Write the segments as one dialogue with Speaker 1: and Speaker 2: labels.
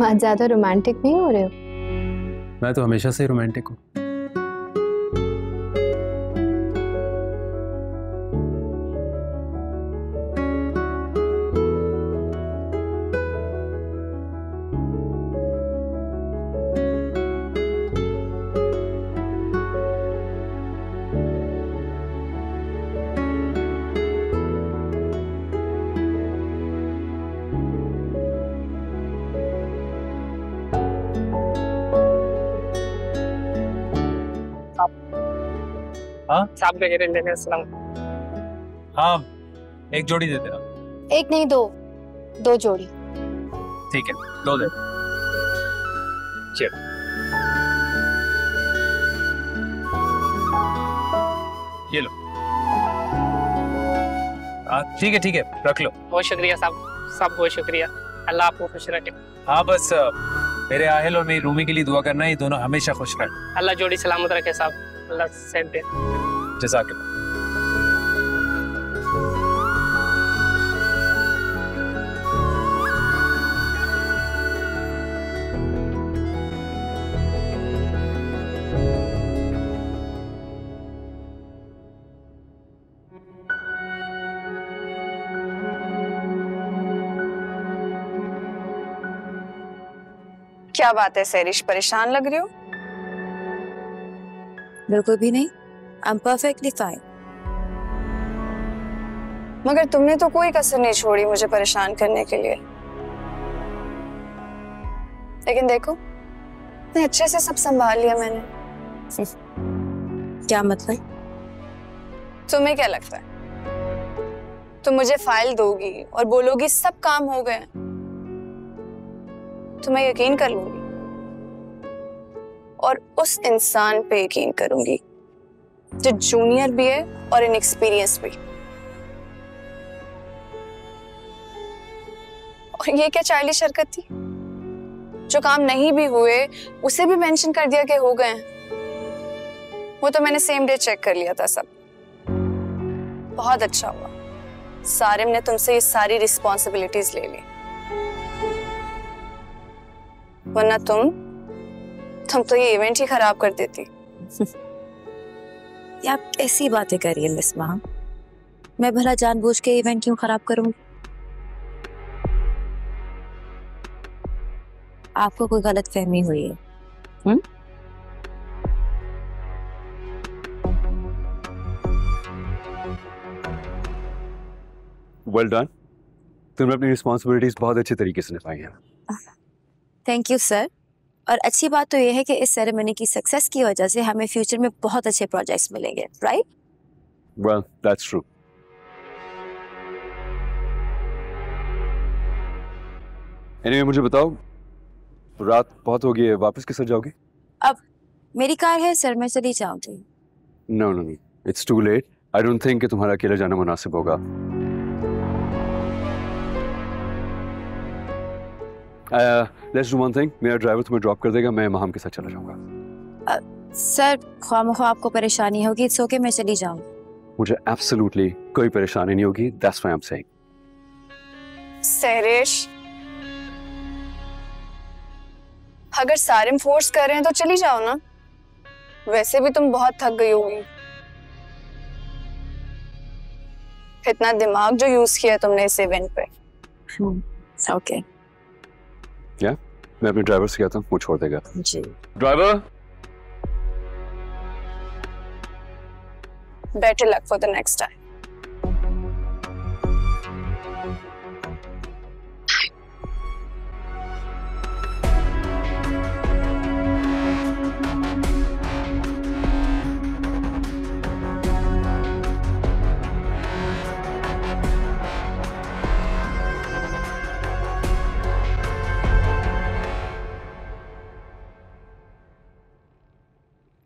Speaker 1: आज ज्यादा रोमांटिक नहीं हो रहे हो?
Speaker 2: मैं तो हमेशा से रोमांटिक हूँ।
Speaker 3: हाँ
Speaker 4: साहब वगैरह लेने अस्सलाम।
Speaker 3: हाँ, एक जोड़ी दे देना।
Speaker 1: एक नहीं, दो जोड़ी।
Speaker 3: ठीक है, 2 दे। चल ये लो। ठीक है, रख लो।
Speaker 4: बहुत शुक्रिया साहब बहुत शुक्रिया। अल्लाह आपको खुश रखे।
Speaker 3: हाँ बस मेरे आहिल और मेरी रूमी के लिए दुआ करना, ये दोनों हमेशा खुश रहे।
Speaker 4: अल्लाह जोड़ी सलामत रखे साहब, अल्लाह सेहत दे।
Speaker 3: जज़ाकल्लाह।
Speaker 5: क्या बात है सैरिश, परेशान लग रही हो?
Speaker 6: बिल्कुल भी नहीं, आई एम परफेक्टली फाइन।
Speaker 5: मगर तुमने तो कोई कसर नहीं छोड़ी मुझे परेशान करने के लिए। लेकिन देखो, इतने अच्छे से सब संभाल लिया मैंने।
Speaker 6: क्या मतलब?
Speaker 5: तुम्हें क्या लगता है तुम मुझे फाइल दोगी और बोलोगी सब काम हो गए, तो मैं यकीन कर लूंगी और उस इंसान पे यकीन करूंगी जो जूनियर भी है और इनएक्सपीरियंस भी। और ये क्या चाइल्डिश हरकत थी? जो काम नहीं भी हुए उसे भी मेंशन कर दिया कि हो गए हैं। वो तो मैंने सेम डे चेक कर लिया था सब। बहुत अच्छा हुआ सारिम ने तुमसे ये सारी रिस्पॉन्सिबिलिटीज ले ली, वरना तुम तो ये इवेंट ही खराब कर देती।
Speaker 6: ये आप ऐसी बातें करिए मिस माँ, मैं भला जानबूझ के इवेंट क्यों खराब करूंगी? आपको कोई गलत फहमी हुई है।
Speaker 7: वेल डन, तुमने अपनी रिस्पॉन्सिबिलिटीज बहुत अच्छे तरीके से निभाई हैं।
Speaker 6: Thank you sir. और अच्छी बात तो ये है कि इस सेरेमनी की सक्सेस की वजह से हमें फ्यूचर में बहुत अच्छे प्रोजेक्ट्स मिलेंगे, right?
Speaker 7: Well that's true. Anyway मुझे बताओ, रात बहुत हो गई है, वापस किस तरह जाओगे?
Speaker 6: अब मेरी कार है सर, मैं चली जाऊंगी।
Speaker 7: No no no, it's too late. I don't think कि तुम्हारा अकेले जाना मुनासिब होगा। लेट्स डू वन थिंग, मेरा ड्राइवर तुम्हें ड्रॉप कर देगा, मैं महम के साथ चला जाऊंगा।
Speaker 6: सर ख्वामख्वाह आपको परेशानी होगी, इट्स ओके, मैं चली जाऊंगी।
Speaker 7: मुझे एब्सोल्युटली कोई परेशानी नहीं होगी, that's why I am saying.
Speaker 5: सैरिश, अगर सारिम फोर्स कर रहे हैं तो चली जाओ ना, वैसे भी तुम बहुत थक गई होगी। इतना दिमाग जो यूज किया तुमने इस इवेंट पे।
Speaker 6: ओके
Speaker 7: क्या मैं अपने ड्राइवर से कहता हूँ, वो छोड़ देगा।
Speaker 6: जी
Speaker 7: driver,
Speaker 5: better luck for the next time.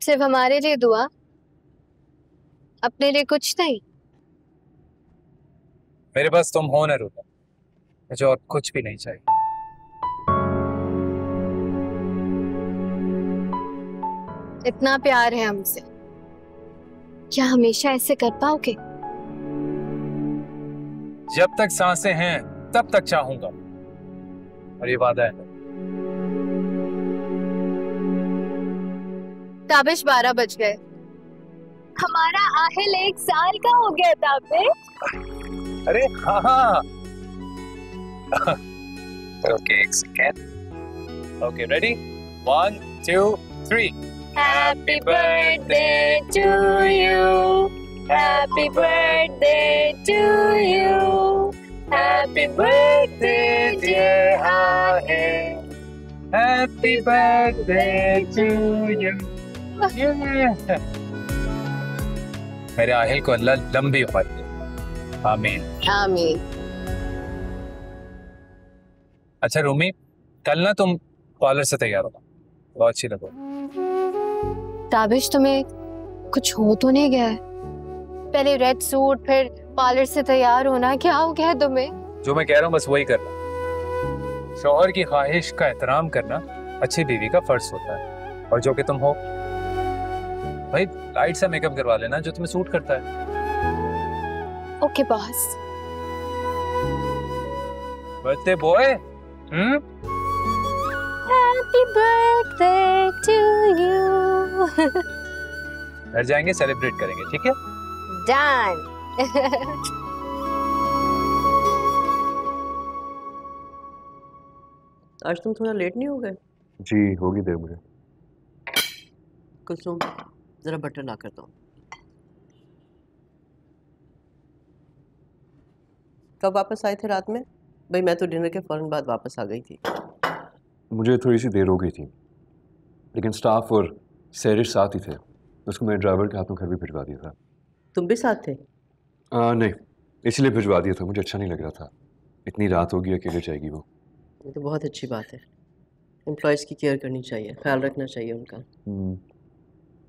Speaker 1: सिर्फ हमारे लिए दुआ, अपने लिए कुछ नहीं।
Speaker 3: मेरे पास तुम हो ना रूबा, मुझे और कुछ भी नहीं चाहिए।
Speaker 1: इतना प्यार है हमसे, क्या हमेशा ऐसे कर पाओगे?
Speaker 3: जब तक सांसें हैं तब तक चाहूंगा, और ये वादा है।
Speaker 1: ताबिश 12 बज गए। हमारा आहिल 1 साल का हो गया ताबिश।
Speaker 3: अरे हाँ ओके एक second. Okay ready 1 2 3।
Speaker 1: Happy birthday to you. Happy birthday to you. Happy birthday dear Ahil.
Speaker 3: Happy birthday to you. मेरे आहिल को अल्लाह लंबी उम्र दे। आमीन
Speaker 1: आमीन।
Speaker 3: अच्छा रूमी, कल ना तुम पार्लर से तैयार हो, बहुत अच्छी लगो।
Speaker 1: ताबिश तुम्हें कुछ हो तो नहीं गया है? पहले रेड सूट फिर पार्लर से तैयार होना, क्या हो गया है तुम्हें?
Speaker 3: जो मैं कह रहा हूँ बस वही करना। शौहर की ख्वाहिश का एहतराम करना अच्छी बीवी का फर्ज होता है। और जो कि तुम हो भाई, लाइट सा मेकअप करवा लेना जो तुम्हें सूट करता है।
Speaker 1: Okay boss.
Speaker 3: Birthday boy.
Speaker 1: Happy birthday to you.
Speaker 3: घर जाएंगे, सेलिब्रेट करेंगे, ठीक है?
Speaker 1: Done.
Speaker 8: आज तुम थोड़ा लेट नहीं हो गए?
Speaker 7: जी होगी देर मुझे।
Speaker 8: कुलसुम जरा बटर ला कर दो। कब वापस आए थे रात में? भाई मैं तो डिनर के फौरन बाद वापस आ गई थी।
Speaker 7: मुझे थोड़ी सी देर हो गई थी, लेकिन स्टाफ और सैरिश साथ ही थे, उसको मैं ड्राइवर के हाथों घर भी भिजवा दिया था।
Speaker 8: तुम भी साथ थे?
Speaker 7: नहीं, इसलिए भिजवा दिया था, मुझे अच्छा नहीं लग रहा था। इतनी रात होगी, अकेले जाएगी वो।
Speaker 8: ये तो बहुत अच्छी बात है। एम्प्लॉयज़ की केयर करनी चाहिए, ख्याल रखना चाहिए उनका।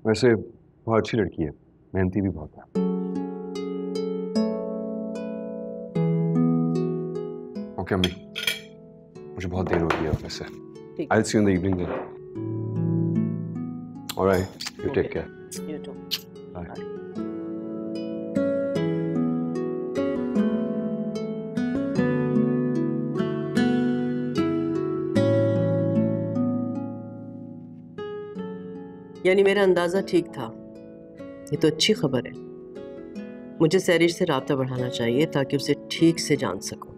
Speaker 7: वैसे बहुत अच्छी लड़की है, मेहनती भी बहुत है। ओके अम्मी, मुझे बहुत देर हो गई है ऑफिस से। I'll see you in the evening then. All right, you take care.
Speaker 8: You too.
Speaker 7: Bye.
Speaker 8: यानी मेरा अंदाज़ा ठीक था। ये तो अच्छी खबर है। मुझे सैरिश से राब्ता बढ़ाना चाहिए ताकि उसे ठीक से जान सकूं।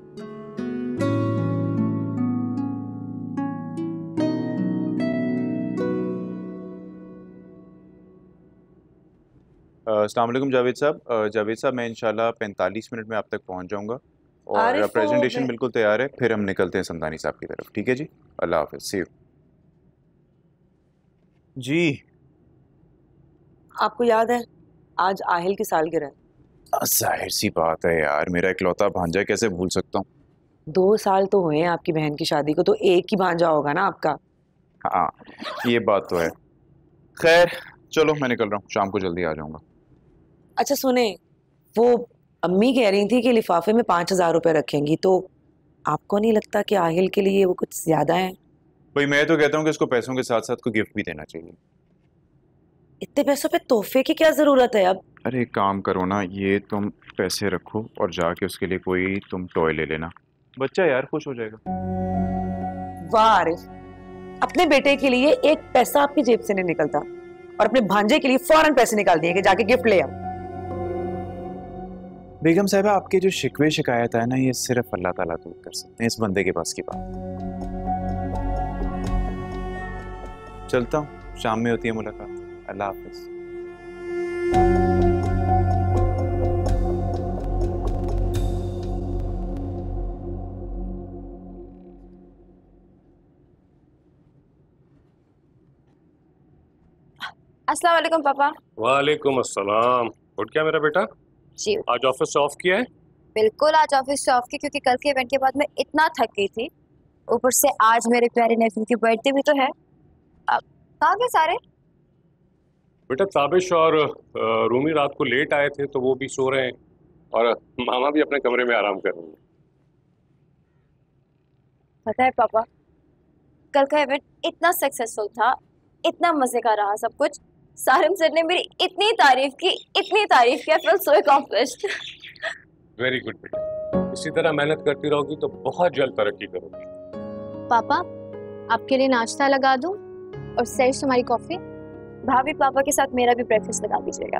Speaker 9: अस्सलाम वालेकुम जावेद साहब। जावेद साहब, मैं इंशाल्लाह 45 मिनट में आप तक पहुंच जाऊंगा और प्रेजेंटेशन बिल्कुल तैयार है। फिर हम निकलते हैं समदानी साहब की तरफ, ठीक है जी? अल्लाह हाफिज़, सी यू। जी
Speaker 10: आपको याद है आज आहिल की सालगिरह है?
Speaker 9: जाहिर सी बात है यार, मेरा इकलौता भांजा, कैसे भूल सकता हूँ।
Speaker 10: 2 साल तो हुए हैं आपकी बहन की शादी को, तो एक ही भांजा होगा ना आपका?
Speaker 9: हाँ ये बात तो है। खैर चलो मैं निकल रहा हूँ, शाम को जल्दी आ जाऊँगा।
Speaker 10: अच्छा सुने, वो अम्मी कह रही थी कि लिफाफे में 5000 रुपए रखेंगी, तो आपको नहीं लगता कि आहिल के लिए वो कुछ ज्यादा है?
Speaker 9: भाई मैं तो कहता हूँ कि इसको पैसों के साथ साथ कोई गिफ्ट भी देना चाहिए।
Speaker 10: इतने पैसों पे तोहफे की क्या जरूरत है अब?
Speaker 9: अरे एक काम करो ना, ये तुम पैसे रखो और जाके उसके लिए कोई तुम टॉय ले लेना, बच्चा यार खुश हो जाएगा।
Speaker 10: वाह आरिफ, अपने बेटे के लिए एक पैसा आपकी जेब से नहीं निकलता और अपने भांजे के लिए फौरन पैसे निकाल दिए कि जाके गिफ्ट ले आओ।
Speaker 9: बेगम साहिबा, आपके जो शिकवे शिकायत है ना, ये सिर्फ अल्लाह ताला दूर कर सकते हैं, इस बंदे के पास की बात। चलता हूँ, शाम में होती है मुलाकात। अल्लाह हाफिज।
Speaker 6: अस्सलाम वालेकुम पापा।
Speaker 11: वालेकुम अस्सलाम। उठ गया मेरा बेटा?
Speaker 6: जी
Speaker 11: आज ऑफिस से ऑफ किया है?
Speaker 6: बिल्कुल आज ऑफिस से ऑफ की, क्योंकि कल के इवेंट के बाद मैं इतना थक गई थी, ऊपर से आज मेरे प्यारे नेफ्यू की बर्थडे भी तो है। कहाँ गए सारे?
Speaker 11: बेटा ताबिश और रूमी रात को लेट आए थे तो वो भी सो रहे हैं और मामा भी अपने कमरे में आराम कर रही हैं।
Speaker 6: पता है पापा, कल का इवेंट इतना सक्सेसफुल था, इतना मजे का रहा सब कुछ। सारिम सर ने मेरी इतनी तारीफ की, इतनी तारीफ की, I feel so accomplished.
Speaker 11: Very good बेटा, इसी तरह मेहनत करती रहोगी तो बहुत जल्द तरक्की करोगी।
Speaker 1: पापा आपके लिए नाश्ता लगा दूं और सैरिश तुम्हारी कॉफी?
Speaker 6: भाभी पापा के साथ मेरा भी ब्रेकफास्ट लगा दीजिएगा।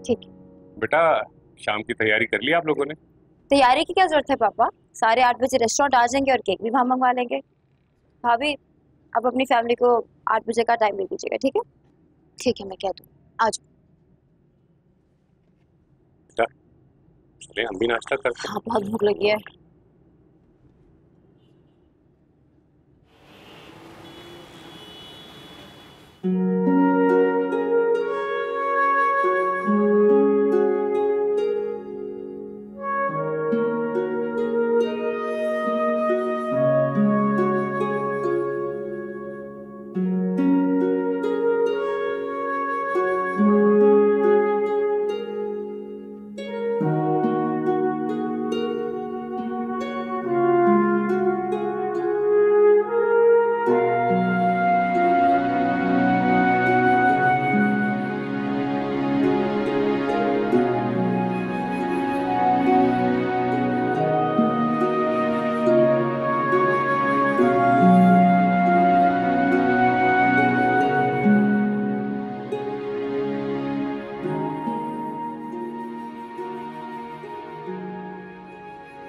Speaker 6: ठीक है
Speaker 11: बेटा, शाम की तैयारी कर ली आप लोगों ने?
Speaker 6: तैयारी की क्या जरूरत है पापा, 8:30 बजे रेस्टोरेंट आ जाएंगे और केक भी वहाँ मंगवा लेंगे। भाभी आप अपनी फैमिली को 8 बजे का टाइम दे दीजिएगा, ठीक है?
Speaker 1: ठीक है, मैं कह दूँ आ जाओ।
Speaker 11: चले हम भी नाश्ता करते हैं।
Speaker 6: हाँ बहुत भूख लगी है।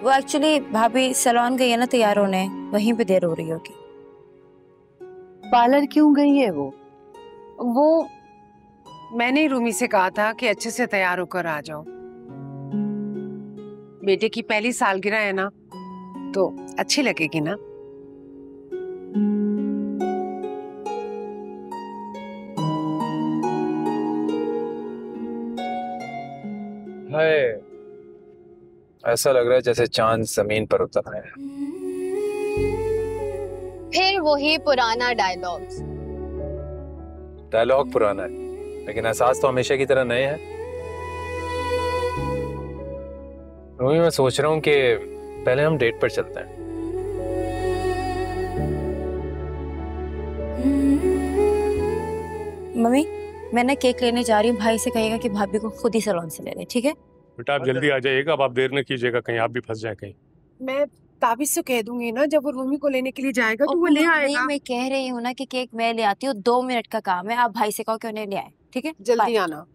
Speaker 6: वो एक्चुअली भाभी सैलून गई है ना तैयार होने, वहीं पे देर हो रही होगी।
Speaker 10: पार्लर क्यों गई है वो?
Speaker 12: मैंने रूमी से कहा था कि अच्छे से तैयार होकर आ जाओ। बेटे की पहली सालगिरह है ना, तो अच्छी लगेगी ना।
Speaker 3: हाय, ऐसा लग रहा है जैसे चांद जमीन पर उतर रहा है।
Speaker 1: फिर वही पुराना
Speaker 3: डायलॉग पुराना है, लेकिन एहसास तो हमेशा की तरह नए हैं। रूमी, मैं सोच रहा हूँ कि पहले हम डेट पर चलते हैं।
Speaker 6: मम्मी मैं ना केक लेने जा रही हूँ, भाई से कहेगा कि भाभी को खुद ही सैलून से ले ले, ठीक है?
Speaker 11: बेटा आप जल्दी आ जाइएगा, अब आप देर न कीजिएगा, कहीं आप भी फंस जाए कहीं।
Speaker 12: मैं ताबिश से कह दूंगी ना, जब वो रूमी को लेने के लिए जाएगा तो वो ले आएगा।
Speaker 6: मैं कह रही हूँ ना कि केक मैं ले आती हूँ, 2 मिनट का काम है, आप भाई से कहो कि उन्हें ले आए, ठीक है?
Speaker 12: जल्दी आना।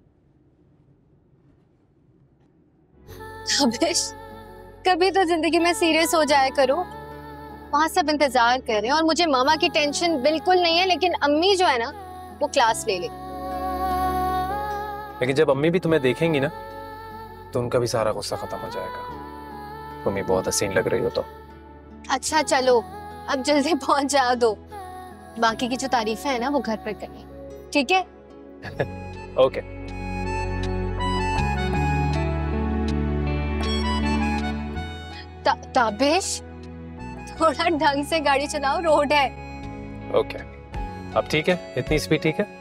Speaker 1: ताबिश, कभी तो जिंदगी में सीरियस हो जाया करो। वहाँ सब इंतजार कर रहे हैं और मुझे मामा की टेंशन बिल्कुल नहीं है, लेकिन अम्मी जो है ना वो क्लास ले ले।
Speaker 3: लेकिन जब अम्मी भी तुम्हें देखेंगी ना तो उनका भी सारा गुस्सा खत्म हो जाएगा। तुम्हें बहुत हसीन लग रही हो तो।
Speaker 1: अच्छा चलो, अब जल्दी पहुंच जा दो, बाकी की जो तारीफें है ना वो घर पर करनी, ठीक है?
Speaker 3: ओके।
Speaker 1: ताबिश, थोड़ा ढंग से गाड़ी चलाओ, रोड है।
Speaker 3: ओके, अब ठीक है? इतनी स्पीड ठीक है?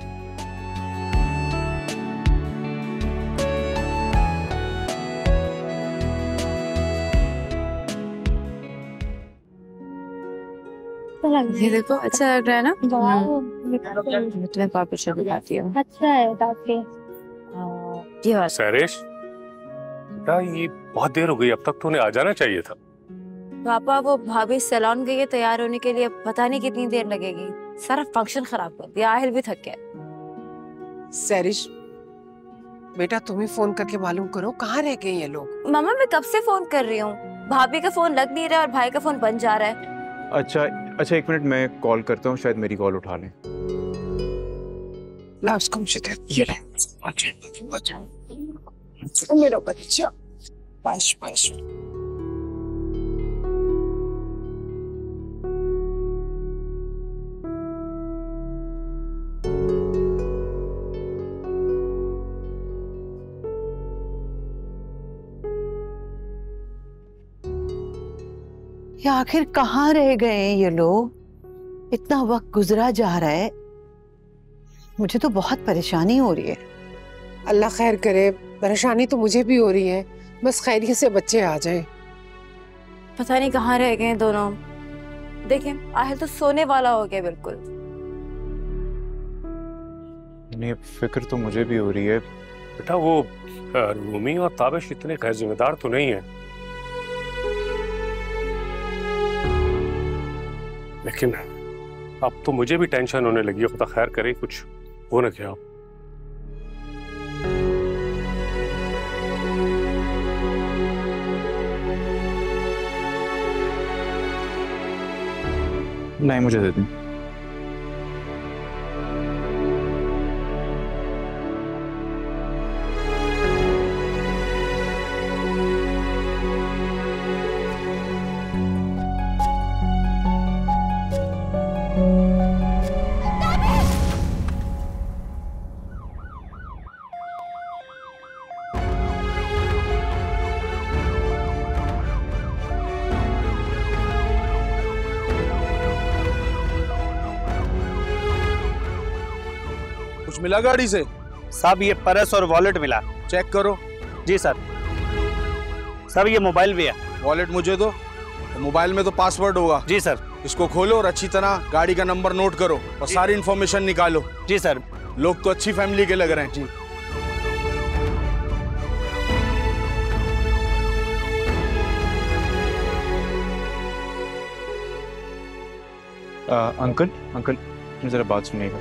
Speaker 6: ये देखो अच्छा लग रहा है ना? मैं तुम्हें पापा से दिखाती हूँ।
Speaker 1: अच्छा है काफी।
Speaker 6: ये बात
Speaker 11: सैरिश, बेटा ये बहुत देर हो गई, अब तक तो उन्हें आ जाना चाहिए था।
Speaker 6: पापा वो भाभी सैलून गई है तैयार होने के लिए, पता नहीं कितनी देर लगेगी। सारा फंक्शन खराब कर दिया, आहिल भी थक गया।
Speaker 12: सैरिश बेटा, तुम्हें फोन करके मालूम करो कहाँ रह गए ये लोग।
Speaker 6: मामा मैं कब से फोन कर रही हूँ, भाभी का फोन लग नहीं रहा और भाई का फोन बंद जा रहा है।
Speaker 9: अच्छा 1 मिनट, मैं कॉल करता हूँ, शायद मेरी कॉल उठा लें।
Speaker 12: ला उसको मुझे दे। ये ले मेरा बच्चा। पाश पाश।
Speaker 10: ये आखिर कहाँ रह गए हैं ये लोग? इतना वक्त गुजरा जा रहा है, मुझे तो बहुत परेशानी हो रही है।
Speaker 12: अल्लाह खैर करे, परेशानी तो मुझे भी हो रही है, बस खैरियत से बच्चे आ जाए।
Speaker 6: पता नहीं कहाँ रह गए दोनों। देखें आहिल तो सोने वाला हो गया बिल्कुल।
Speaker 9: नहीं, फिक्र तो मुझे भी हो रही है।
Speaker 11: बेटा वो रूमी और ताबिश इतने गैर जिम्मेदार तो नहीं है, लेकिन अब तो मुझे भी टेंशन होने लगी है। खुदा खैर करे कुछ वो ना क्या
Speaker 9: नहीं, मुझे दे दें।
Speaker 13: कुछ मिला गाड़ी से?
Speaker 14: साहब ये पर्स और वॉलेट मिला।
Speaker 13: चेक करो।
Speaker 14: जी सर। सर ये मोबाइल भी है।
Speaker 13: वॉलेट मुझे दो। तो मोबाइल में तो पासवर्ड होगा।
Speaker 14: जी सर।
Speaker 13: इसको खोलो और अच्छी तरह गाड़ी का नंबर नोट करो और सारी इंफॉर्मेशन निकालो।
Speaker 14: जी सर।
Speaker 13: लोग तो अच्छी फैमिली के लग रहे हैं। जी।
Speaker 9: अंकल अंकल जरा बात सुनिएगा।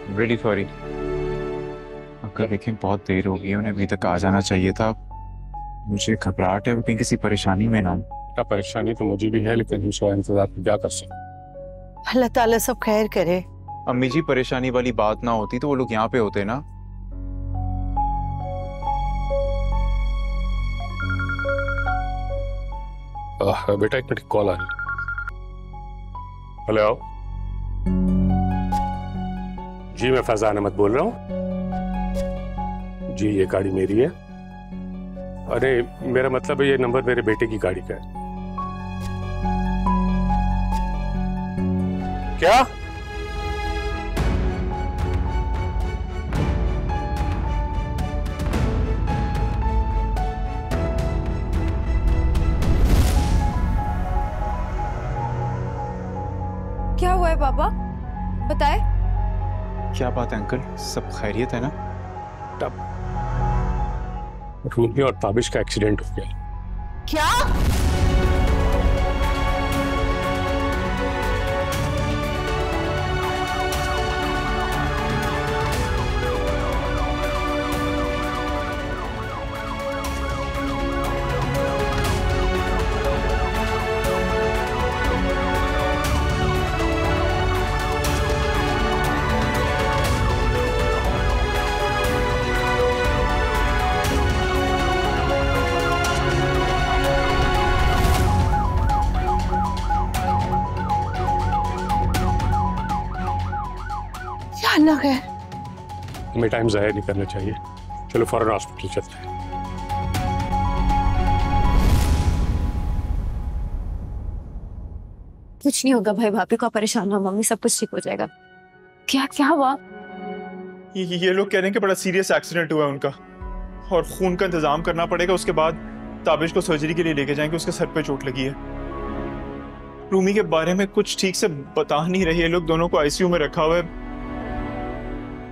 Speaker 9: रियली सॉरी अंकल, देखिए बहुत देर हो गई है, उन्हें अभी तक आ जाना चाहिए था। मुझे घबराहट है कहीं किसी परेशानी में ना।
Speaker 11: क्या परेशानी तो मुझे भी है, लेकिन दूसरा इंतजार क्या कर सकते।
Speaker 10: अल्लाह ताला सब खैर करे।
Speaker 9: अम्मी जी, परेशानी वाली बात ना होती तो वो लोग यहाँ पे होते ना।
Speaker 11: बेटा एक मिनट, कॉल आ रही। हेलो जी, मैं फैजान अहमद बोल रहा हूँ जी। ये गाड़ी मेरी है। अरे मेरा मतलब है ये नंबर मेरे बेटे की गाड़ी का है। क्या?
Speaker 5: क्या हुआ है पापा, बताए।
Speaker 9: क्या बात है अंकल, सब खैरियत है ना?
Speaker 11: रूमी और ताबिश का एक्सीडेंट हो गया।
Speaker 10: क्या? अल्लाह खैर।
Speaker 11: हमें टाइम जाया नहीं करना चाहिए। चलो फौरन हॉस्पिटल चलते हैं।
Speaker 6: कुछ नहीं होगा भाई, भाभी को परेशान हो, मम्मी सब कुछ ठीक हो जाएगा। क्या क्या हुआ?
Speaker 15: ये लोग कह रहे हैं कि बड़ा सीरियस एक्सीडेंट हुआ है उनका और खून का इंतजाम करना पड़ेगा। उसके बाद ताबिश को सर्जरी के लिए लेके जाएंगे, उसके सर पे चोट लगी है। रूमी के बारे में कुछ ठीक से बता नहीं रही है। लोग दोनों को आईसीयू में रखा हुआ है।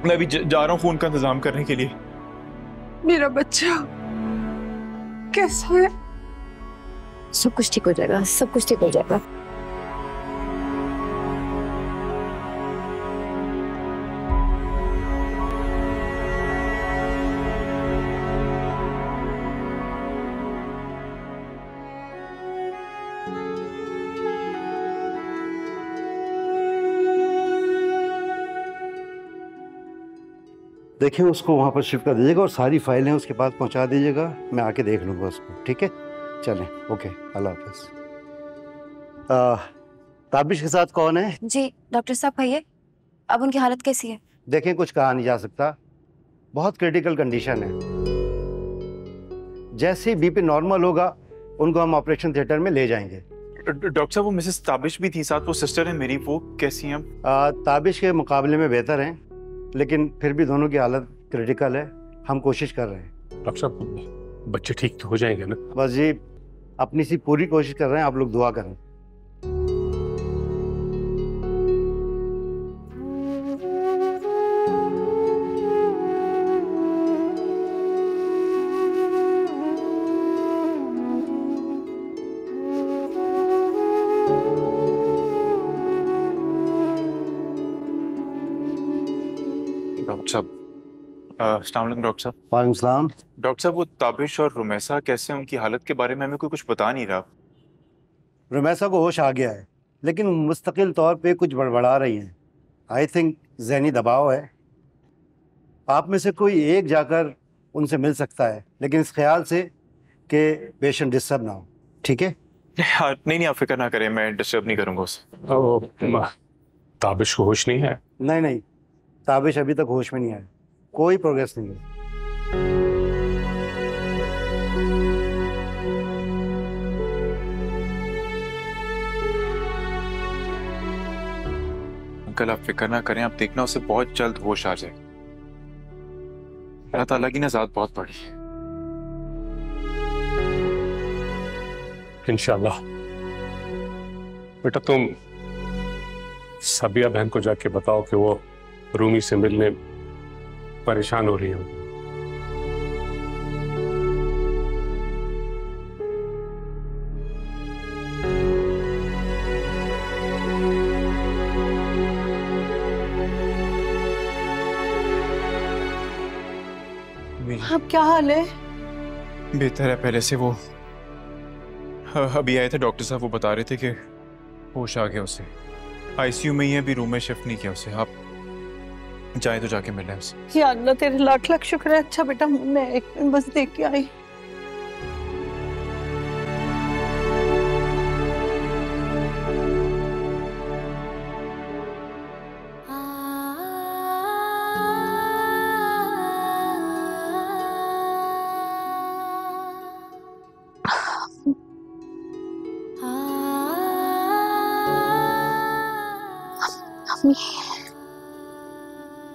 Speaker 15: मैं अभी जा रहा हूँ खून का इंतजाम करने के लिए।
Speaker 12: मेरा बच्चा कैसा है?
Speaker 6: सब कुछ ठीक हो जाएगा, सब कुछ ठीक हो जाएगा।
Speaker 16: देखिए उसको वहाँ पर शिफ्ट कर दीजिएगा और सारी फाइलें उसके पास पहुँचा दीजिएगा। मैं आके देख लूँगा उसको, ठीक है? चलें, ओके, अल्लाह हाफ़िज़। ताबिश के साथ कौन है?
Speaker 6: जी डॉक्टर साहब कहिए, अब उनकी हालत कैसी है?
Speaker 16: देखें कुछ कहा नहीं जा सकता, बहुत क्रिटिकल कंडीशन है। जैसे ही बीपी नॉर्मल होगा उनको हम ऑपरेशन थिएटर में ले जाएंगे।
Speaker 15: डॉक्टर साहब वो मिसेस ताबिश भी थी साथ, वो सिस्टर है मेरी, वो कैसी हैं?
Speaker 16: ताबिश के मुकाबले में बेहतर हैं, लेकिन फिर भी दोनों की हालत क्रिटिकल है। हम कोशिश कर रहे हैं।
Speaker 11: डॉक्टर साहब बच्चे ठीक तो हो जाएंगे ना?
Speaker 16: बस जी अपनी सी पूरी कोशिश कर रहे हैं, आप लोग दुआ करें।
Speaker 9: अस्सलाम वालेकुम डॉक्टर साहब।
Speaker 16: वालेकुम सलाम।
Speaker 9: डॉक्टर साहब, वो ताबिश और रुमैसा कैसे हैं? उनकी हालत के बारे में हमें कोई कुछ बता नहीं रहा।
Speaker 16: रुमैसा को होश आ गया है, लेकिन मुस्तकिल तौर पे कुछ बड़बड़ा रही हैं। आई थिंक ज़हनी दबाव है। आप में से कोई एक जाकर उनसे मिल सकता है, लेकिन इस ख्याल से कि पेशेंट डिस्टर्ब ना हो। ठीक है?
Speaker 9: नहीं, आप फिक्र ना करें, मैं डिस्टर्ब नहीं करूंगा उसे।
Speaker 11: ताबिश को होश नहीं है?
Speaker 16: नहीं, ताबिश अभी तक होश में नहीं आया, कोई प्रोग्रेस नहीं है।
Speaker 9: अंकल आप फिक्र ना करें, आप देखना उसे बहुत जल्द होश आ जाए। अल्लाह ताला की नज़ात बहुत बड़ी है।
Speaker 11: इंशाल्लाह। बेटा तुम सबिया बहन को जाके बताओ कि वो रूमी से मिलने परेशान हो रही हो।
Speaker 10: अब क्या हाल है?
Speaker 9: बेहतर है पहले से। वो अभी आए थे डॉक्टर साहब, वो बता रहे थे कि होश आ गया उसे। आईसीयू में ही है, अभी रूम में शिफ्ट नहीं किया उसे। आप जाए तो जाके मिलें उसे।
Speaker 10: या अल्लाह तेरे लाख लाख शुक्र है। अच्छा बेटा, मैं एक दिन बस देख के आई।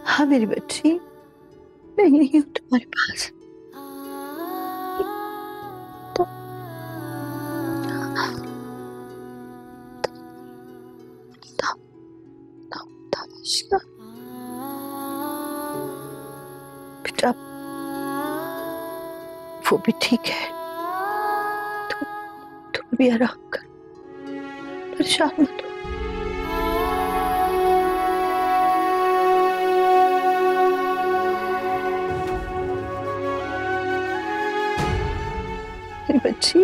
Speaker 10: हाँ मेरी बच्ची, मैं यही हूँ तुम्हारे पास। बेटा वो भी ठीक है, तुम भी आराम कर, परेशान मत हो। बच्ची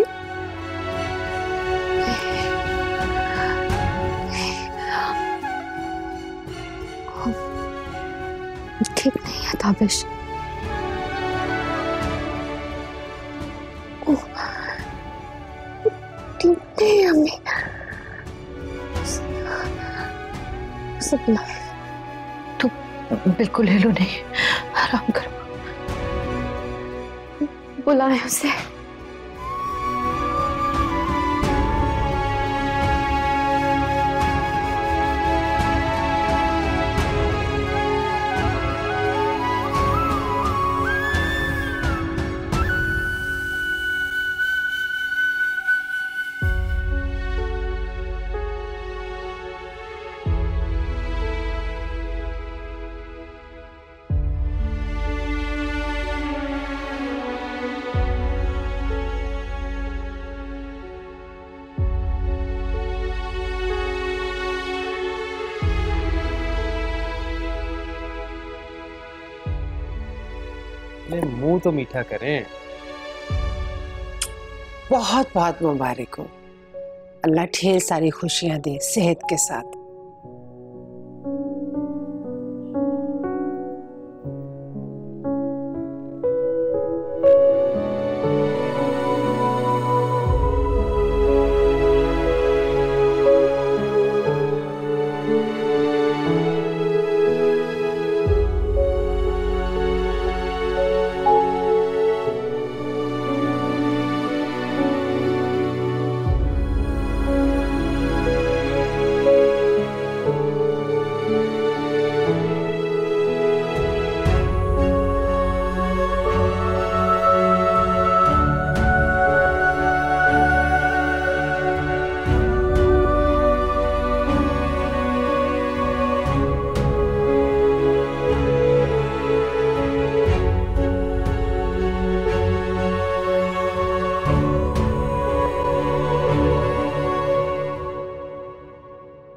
Speaker 1: ठीक नहीं है ताबिश। ठीक नहीं है अम्मी।
Speaker 10: तू बिल्कुल हिलो नहीं, आराम करो।
Speaker 1: बुलाए उसे।
Speaker 3: मुंह तो मीठा करें।
Speaker 12: बहुत बहुत मुबारक हो। अल्लाह ढेर सारी खुशियां दे सेहत के साथ।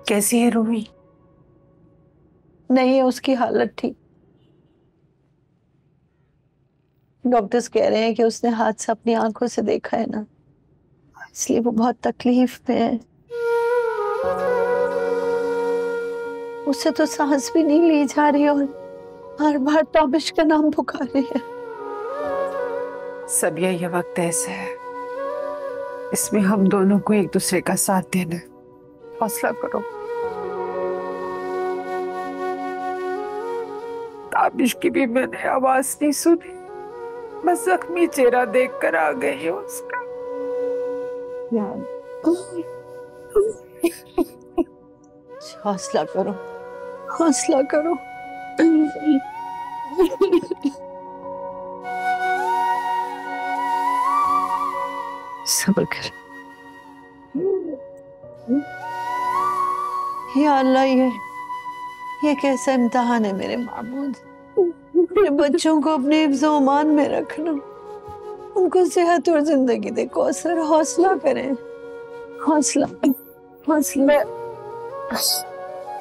Speaker 12: कैसी है रूमी?
Speaker 10: नहीं है उसकी हालत ठीक। डॉक्टर्स कह रहे हैं कि उसने हादसा अपनी आंखों से देखा है ना, इसलिए वो बहुत तकलीफ में है। उससे तो सांस भी नहीं ली जा रही और हर बार ताबिश का नाम पुकार रही है।
Speaker 12: सबिया, ये वक्त ऐसा है, इसमें हम दोनों को एक दूसरे का साथ देना है। हौसला करो। ताबिश की भी मैंने आवाज नहीं सुनी, बस जख्मी चेहरा देखकर आ गई हूँ उसका।
Speaker 10: हौसला करो, हौसला करो। सब्र कर। या अल्लाह, ये कैसा इम्तिहान है मेरे मामूद। मेरे बच्चों को अपने हिफ्ज़-ओ-अमान में रखना, उनको सेहत और जिंदगी दे। कौसर, हौसला करें, हौसला हौसला।
Speaker 12: मैं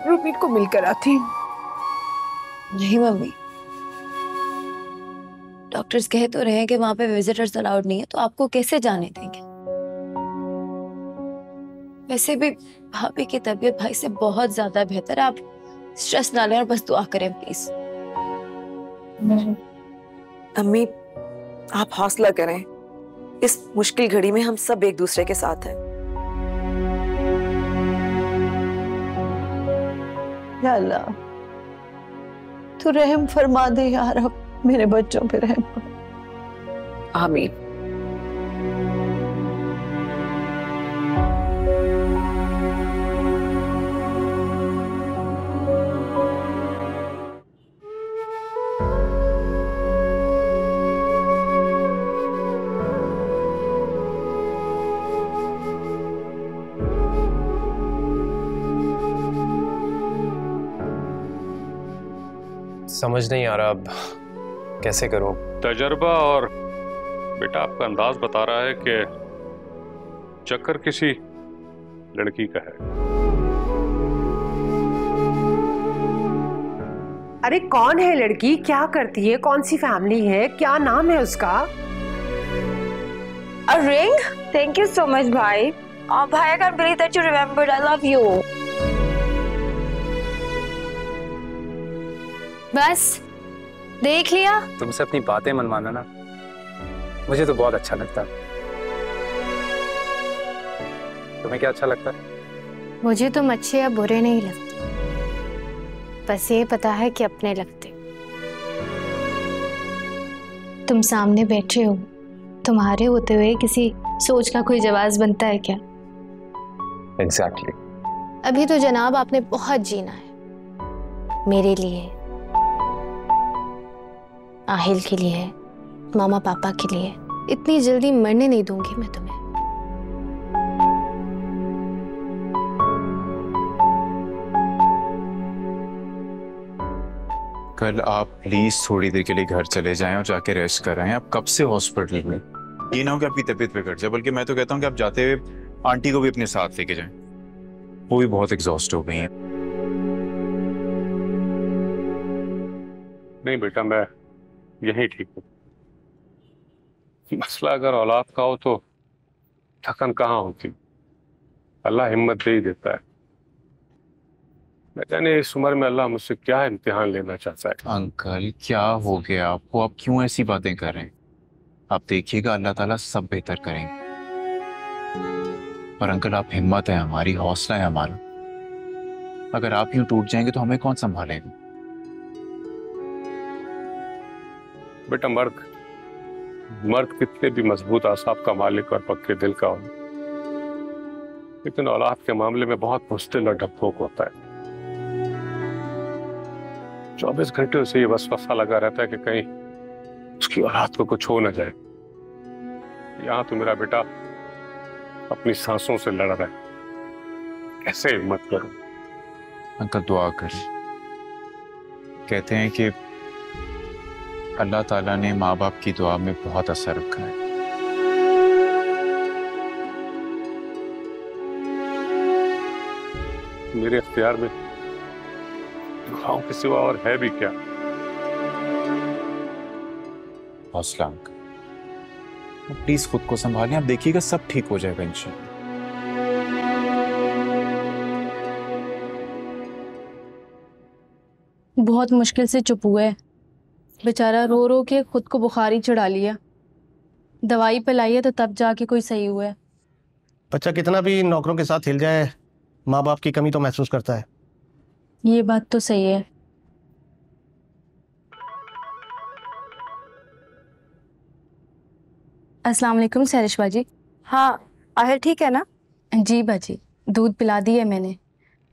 Speaker 12: रूबी को मिलकर आती हूँ।
Speaker 6: नहीं मम्मी, डॉक्टर्स कह तो रहे हैं कि वहां पे विजिटर्स अलाउड नहीं है, तो आपको कैसे जाने देंगे? वैसे भी भाभी की तबीयत भाई से बहुत ज्यादा बेहतर है, आप स्ट्रेस ना लें और बस दुआ करें प्लीज।
Speaker 17: अम्मी, आप हौसला करें, इस मुश्किल घड़ी में हम सब एक दूसरे के साथ हैं।
Speaker 10: या अल्लाह, तू रहम फरमा दे या रब, मेरे बच्चों पे रहम कर।
Speaker 12: आमीन।
Speaker 2: समझ नहीं आ रहा अब कैसे करूं।
Speaker 11: तजर्बा और बेटा आपका अंदाज बता रहा है कि चक्कर किसी लड़की का है।
Speaker 12: अरे कौन है लड़की, क्या करती है, कौन सी फैमिली है, क्या नाम है उसका?
Speaker 6: A ring? Thank you so much, भाई। भाई, I can't believe that you remembered. I love you.
Speaker 1: बस देख लिया।
Speaker 3: तुमसे अपनी बातें मनवाना ना मुझे तो बहुत अच्छा लगता है। तुम्हें क्या अच्छा लगता है?
Speaker 1: मुझे तुम अच्छे या बुरे नहीं लगते, बस ये पता है कि अपने लगते। तुम सामने बैठे हो, तुम्हारे होते हुए किसी सोच का कोई जवाब बनता है क्या?
Speaker 3: Exactly.
Speaker 1: अभी तो जनाब आपने बहुत जीना है, मेरे लिए, आहिल के लिए, मामा पापा के लिए। इतनी जल्दी मरने नहीं दूंगी मैं तुम्हें।
Speaker 9: कल आप प्लीज थोड़ी देर के लिए घर चले जाएं और जाके रेस्ट कर आएं। आप कब से हॉस्पिटल में? ये ना हो कि आपकी तबीयत बिगड़ जाए, बल्कि मैं तो कहता हूँ कि आप जाते हुए आंटी को भी अपने साथ लेके जाएं। वो भी बहुत एग्जॉस्ट हो गई हैं।
Speaker 11: नहीं बेटा, मैं यही ठीक हूँ। मसला अगर औलाद का हो तो थकन कहाँ होती, अल्लाह हिम्मत दे ही देता है। मैं जाने इस उम्र में अल्लाह मुझसे क्या इम्तिहान लेना चाहता है।
Speaker 9: अंकल, क्या हो गया आपको? आप क्यों ऐसी बातें कर रहे हैं? आप देखिएगा अल्लाह ताला सब बेहतर करेंगे। और अंकल, आप हिम्मत है हमारी, हौसला है हमारा। अगर आप यूं टूट जाएंगे तो हमें कौन संभालेगा?
Speaker 11: बेटा, मर्द कितने भी मजबूत आसाब का मालिक और पक्के दिल का हो, लेकिन औलाद के मामले में बहुत मुश्किल और डरपोक होता है। 24 घंटे उसे ये वसवसा लगा रहता है कि कहीं उसकी औलाद को कुछ हो न जाए। यहाँ तो मेरा बेटा अपनी सांसों से लड़ रहा है, कैसे हिम्मत करूं?
Speaker 9: अंकल, दुआ करें। कहते हैं कि अल्लाह ताला ने माँ बाप की दुआ में बहुत असर रखा है।
Speaker 11: मेरे इख्तियार में दुआओं के सिवा और है भी क्या?
Speaker 9: हौसला अंकल, प्लीज खुद को संभालें, आप देखिएगा सब ठीक हो जाएगा इंशाल्लाह।
Speaker 18: बहुत मुश्किल से चुप हुआ है बेचारा, रो रो के खुद को बुखारी चढ़ा लिया। दवाई पिलाई है तो तब जाके कोई सही हुआ है।
Speaker 14: बच्चा कितना भी नौकरों के साथ हिल जाए, माँ बाप की कमी तो महसूस करता है।
Speaker 18: ये बात तो सही है। अस्सलाम वालेकुम सैरिश बाजी।
Speaker 5: हाँ आहिर ठीक है ना?
Speaker 18: जी बाजी, दूध पिला दी है मैंने,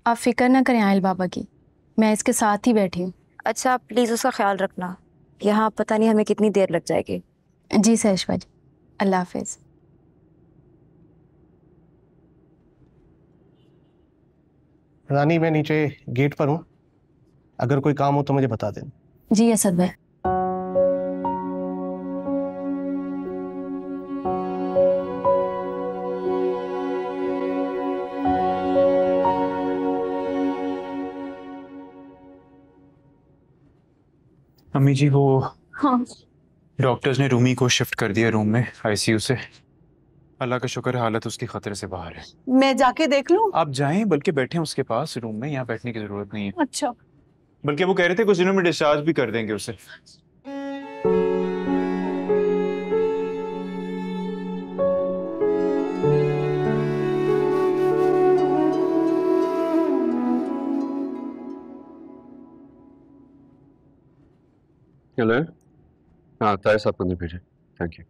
Speaker 18: आप फिक्र ना करें आहिल बाबा की, मैं इसके साथ ही बैठी हूँ।
Speaker 6: अच्छा प्लीज़ उसका ख्याल रखना, यहाँ पता नहीं हमें कितनी देर लग जाएगी।
Speaker 18: जी सैरिश बाजी, अल्लाह हाफिज़।
Speaker 14: रानी मैं नीचे गेट पर हूँ, अगर कोई काम हो तो मुझे बता देना।
Speaker 18: जी असद भाई।
Speaker 9: अम्मी जी वो
Speaker 18: हाँ
Speaker 9: डॉक्टर्स ने रूमी को शिफ्ट कर दिया रूम में आईसीयू से। अल्लाह का शुक्र है हालत उसकी खतरे से बाहर है।
Speaker 10: मैं जाके देख लूं?
Speaker 9: आप जाएं, बल्कि बैठे हैं उसके पास रूम में, यहाँ बैठने की जरूरत नहीं है।
Speaker 10: अच्छा।
Speaker 9: बल्कि वो कह रहे थे कुछ दिनों में डिस्चार्ज भी कर देंगे उसे।
Speaker 7: हेलो, हाँ ताहिर साहब को अंदर भेजें, थैंक यू।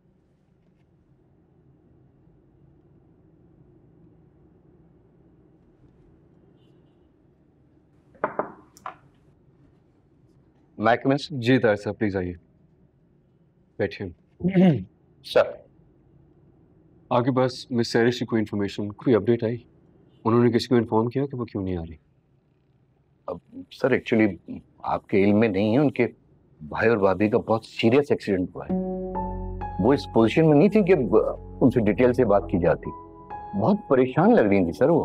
Speaker 7: जी ताहिर साहब प्लीज आइए, बैठिए।
Speaker 19: सर
Speaker 7: आपके पास मिस सैरिश की कोई इन्फॉर्मेशन, कोई अपडेट आई? उन्होंने किसी को इन्फॉर्म किया कि वो क्यों नहीं आ रही?
Speaker 19: अब सर एक्चुअली आपके इल्म में नहीं है, उनके भाई और भाभी का बहुत सीरियस एक्सीडेंट हुआ है। वो इस पोजीशन में नहीं थी कि उनसे डिटेल से बात की जाती। बहुत परेशान लग रही थी सर वो।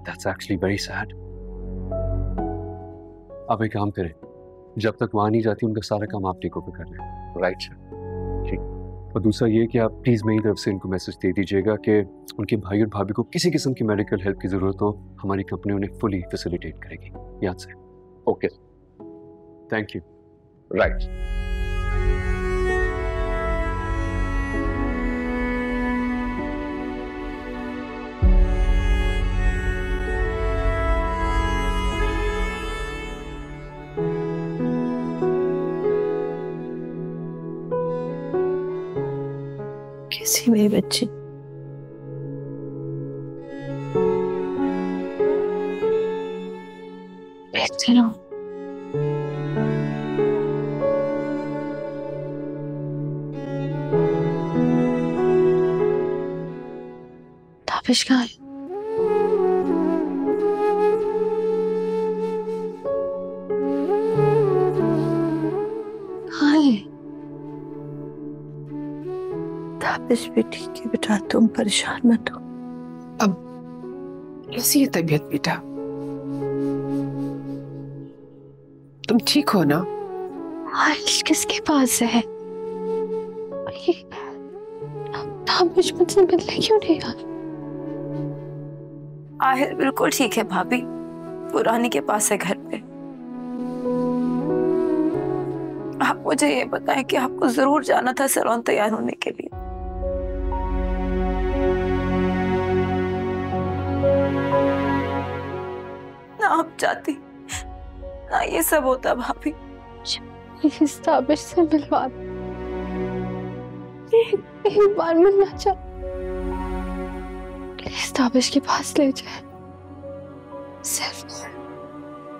Speaker 7: That's actually very sad. आप एक काम करें, जब तक वहां नहीं जाती उनका सारा काम आप टेक ओवर कर लें।
Speaker 19: राइट सर, ठीक।
Speaker 7: और दूसरा ये कि आप प्लीज मेरी तरफ से इनको मैसेज दे दीजिएगा कि उनके भाई और भाभी को किसी किस्म की मेडिकल हेल्प की जरूरत हो, हमारी कंपनी उन्हें फुली फैसिलिटेट करेगी। याद से।
Speaker 19: Okay,
Speaker 7: thank you.
Speaker 19: राइट।
Speaker 10: कैसी मेरी बच्ची?
Speaker 18: बेहतर हो? ताबिश कहाँ है? कहाँ है?
Speaker 10: ताबिश भी ठीक है बेटा, तुम परेशान मत हो।
Speaker 12: अब कैसी है तबीयत बेटा? तुम ठीक हो ना?
Speaker 18: आइश किसके पास है? ताबिश मुझसे मिलने क्यों नहीं आ?
Speaker 6: आहिर बिल्कुल ठीक है भाभी, पुरानी के पास है घर पे। आप मुझे ये बताएं कि आपको जरूर जाना था सैलून तैयार होने के लिए। ना आप जाती ना ये सब होता भाभी।
Speaker 18: इस ताबिश से मिलवा दो, एक बार मिलना चाह, इस ताबिश के पास ले जाए।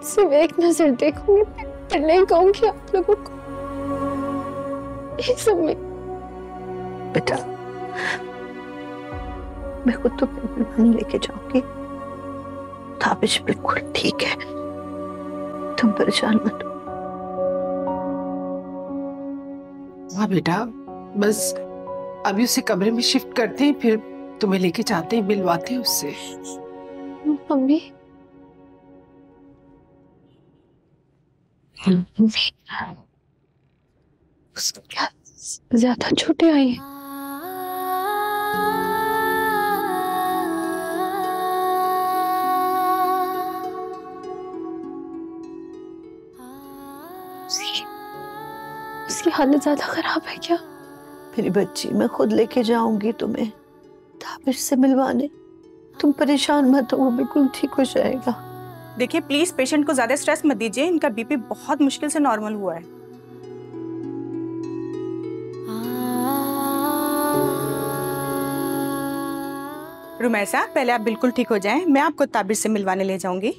Speaker 18: सिर्फ एक नजर देखूंगी, फिर नहीं कहूंगी आप लोगों को। ये सब में
Speaker 10: बेटा मैं खुद तो मेहमान लेके जाऊंगी। ताबिश बिल्कुल ठीक है, तुम परेशान मत हो।
Speaker 12: हाँ बेटा, बस अभी उसे कमरे में शिफ्ट करते हैं, फिर तुम्हें लेके जाते हैं, मिलवाते हैं उससे।
Speaker 18: मम्मी
Speaker 10: क्या ज्यादा छोटे आई हैं? उसकी हालत ज्यादा खराब है क्या? मेरी बच्ची, मैं खुद लेके जाऊंगी तुम्हें ताबिश से मिलवाने। तुम परेशान मत हो, वो बिल्कुल ठीक हो जाएगा।
Speaker 20: देखिए प्लीज पेशेंट को ज्यादा स्ट्रेस मत दीजिए, इनका बीपी बहुत मुश्किल से नॉर्मल हुआ है। रुमैसा, पहले आप बिल्कुल ठीक हो जाएं, मैं आपको ताबिश से मिलवाने ले जाऊंगी।